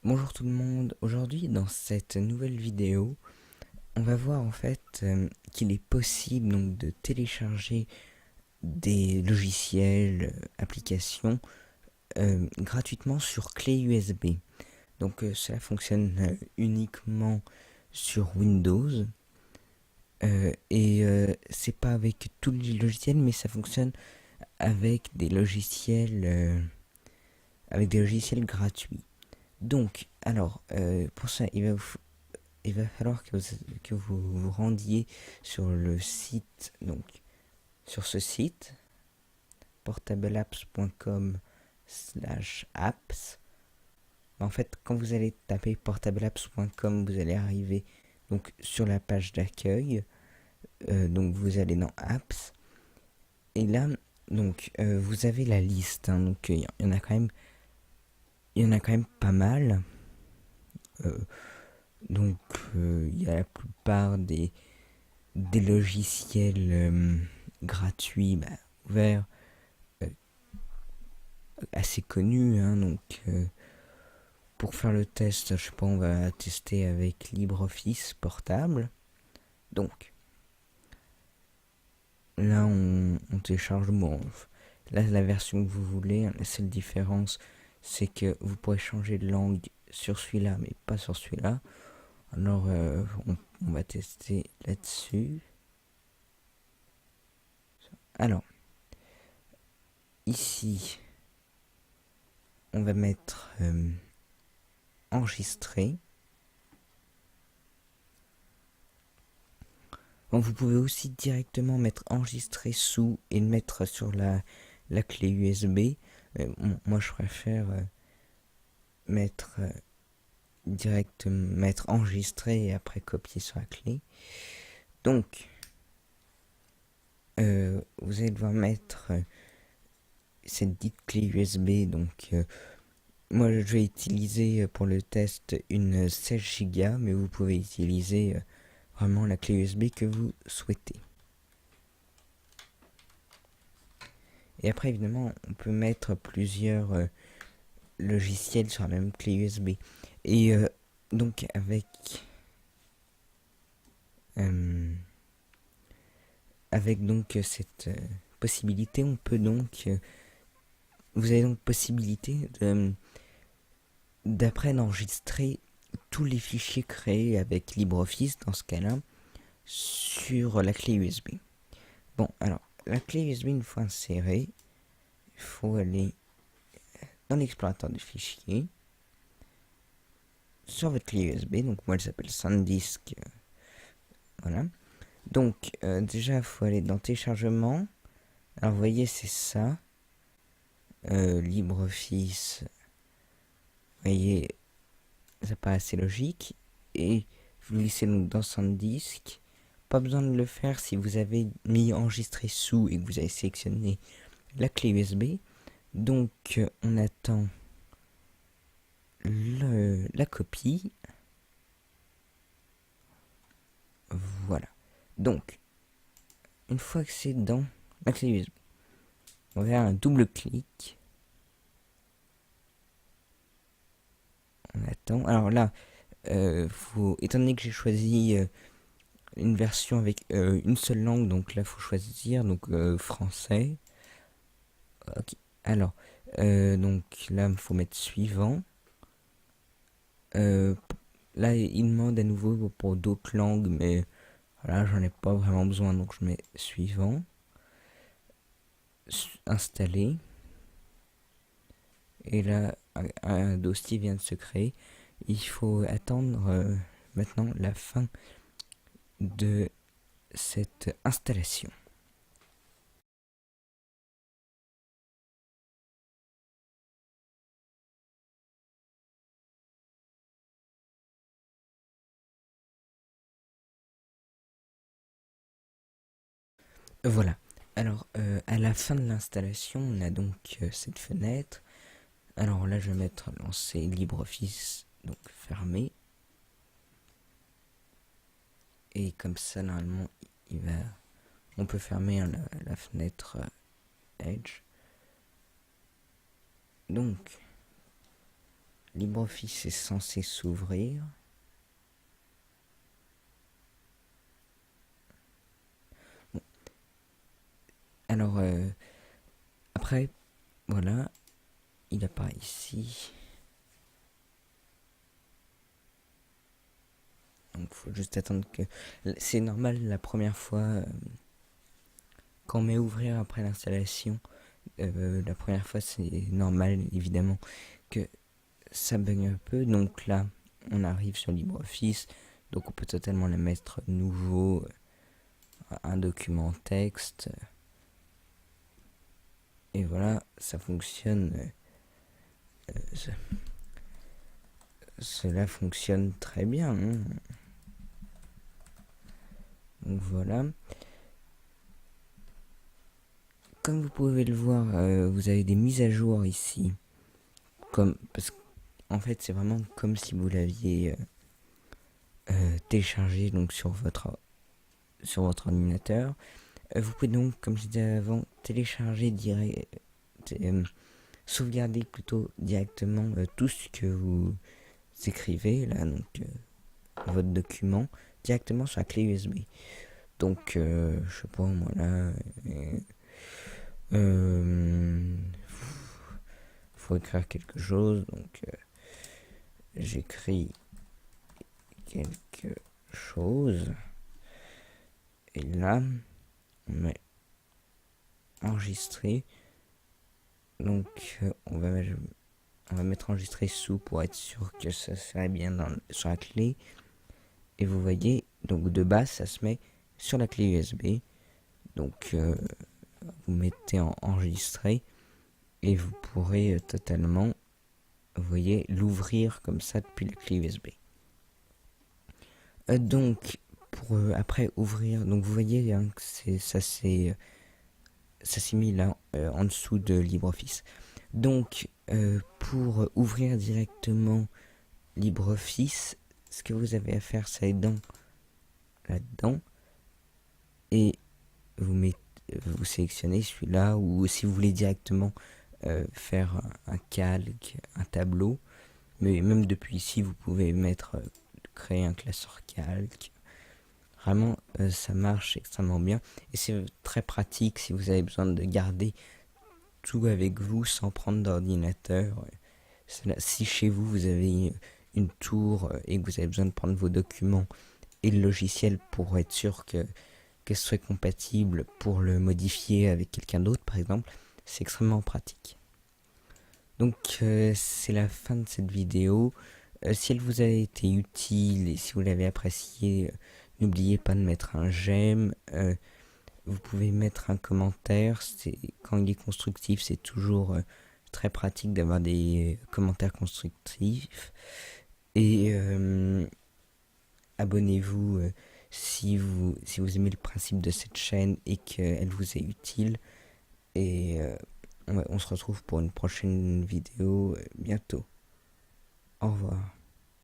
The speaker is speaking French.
Bonjour tout le monde, aujourd'hui dans cette nouvelle vidéo, on va voir en fait qu'il est possible donc de télécharger des logiciels, applications gratuitement sur clé USB. Donc cela fonctionne uniquement sur Windows et c'est pas avec tous les logiciels mais ça fonctionne avec des logiciels gratuits. Donc alors pour ça il va falloir que vous vous rendiez sur le site, donc sur ce site, portableapps.com/apps. En fait, quand vous allez taper portableapps.com, vous allez arriver donc sur la page d'accueil. Donc vous allez dans apps et là donc vous avez la liste. Donc il y en a quand même, il y en a quand même pas mal. Euh, donc il y a la plupart des logiciels gratuits, ouverts, euh, assez connus. Donc, pour faire le test, je sais pas, on va tester avec LibreOffice portable. Donc, là, on télécharge. Bon, là, la version que vous voulez. La seule différence, c'est que vous pourrez changer de langue sur celui-là, mais pas sur celui-là. Alors, on va tester là-dessus. Alors, ici, on va mettre enregistrer. Bon, vous pouvez aussi directement mettre enregistrer sous et le mettre sur la clé USB. Moi, je préfère mettre enregistrer et après copier sur la clé. Donc, vous allez devoir mettre cette dite clé USB. Donc, moi, je vais utiliser pour le test une 16 Go, mais vous pouvez utiliser vraiment la clé USB que vous souhaitez. Et après, évidemment, on peut mettre plusieurs logiciels sur la même clé USB. Et donc, euh, avec donc cette possibilité, on peut donc. Vous avez donc possibilité d'après d'enregistrer tous les fichiers créés avec LibreOffice, dans ce cas-là, sur la clé USB. Bon, alors, la clé USB, une fois insérée, il faut aller dans l'explorateur de fichiers, sur votre clé USB, donc moi elle s'appelle SanDisk, voilà. Donc déjà il faut aller dans téléchargement, alors vous voyez c'est ça, LibreOffice, vous voyez ça paraît assez logique, et vous glissez donc dans SanDisk, pas besoin de le faire si vous avez mis enregistrer sous et que vous avez sélectionné la clé USB. Donc on attend la copie. Voilà. Donc, une fois que c'est dans la clé USB, on va faire un double clic. On attend. Alors là, étant donné que j'ai choisi une version avec une seule langue, donc là, il faut choisir donc français. Ok. Alors, donc là, il faut mettre suivant. Euh, Là, il demande à nouveau pour d'autres langues, mais voilà, j'en ai pas vraiment besoin, donc je mets suivant. Installer. Et là, un dossier vient de se créer. Il faut attendre maintenant la fin de cette installation. Voilà. Alors, à la fin de l'installation, on a donc cette fenêtre. Alors là, je vais mettre lancer LibreOffice, donc fermé. Et comme ça, normalement, on peut fermer la fenêtre Edge. Donc, LibreOffice est censé s'ouvrir. Bon. Alors, après, voilà, il apparaît ici. Donc, faut juste attendre que... C'est normal, la première fois, quand on met ouvrir après l'installation, la première fois, c'est normal, évidemment, que ça bug un peu. Donc là, on arrive sur LibreOffice. Donc on peut totalement le mettre nouveau, un document texte. Et voilà, ça fonctionne. Cela fonctionne très bien. Hein. Donc voilà. Comme vous pouvez le voir, vous avez des mises à jour ici. Parce qu'en fait, c'est vraiment comme si vous l'aviez téléchargé donc sur votre ordinateur. Vous pouvez donc, comme je disais avant, télécharger sauvegarder plutôt directement tout ce que vous écrivez là, donc votre document directement sur la clé USB. Donc, je sais pas moi là, faut écrire quelque chose, donc j'écris quelque chose et là on met enregistrer. Donc on va mettre enregistré sous pour être sûr que ça serait bien sur la clé. Et vous voyez, donc de base ça se met sur la clé USB. Donc vous mettez en enregistré et vous pourrez totalement, vous voyez, l'ouvrir comme ça depuis la clé USB. Donc pour après ouvrir, donc vous voyez hein, que ça s'est mis là en dessous de LibreOffice. Donc pour ouvrir directement LibreOffice, ce que vous avez à faire, c'est là-dedans et vous sélectionnez celui-là, ou si vous voulez directement faire un calque, un tableau, mais même depuis ici vous pouvez créer un classeur calque. Vraiment ça marche extrêmement bien et c'est très pratique si vous avez besoin de garder tout avec vous sans prendre d'ordinateur. Si chez vous avez une tour et que vous avez besoin de prendre vos documents et le logiciel pour être sûr que ce soit compatible pour le modifier avec quelqu'un d'autre par exemple, c'est extrêmement pratique. Donc c'est la fin de cette vidéo. Si elle vous a été utile et si vous l'avez appréciée, n'oubliez pas de mettre un j'aime. Vous pouvez mettre un commentaire. Quand il est constructif, c'est toujours très pratique d'avoir des commentaires constructifs. Et abonnez-vous si vous aimez le principe de cette chaîne et qu'elle vous est utile. Et on se retrouve pour une prochaine vidéo bientôt. Au revoir.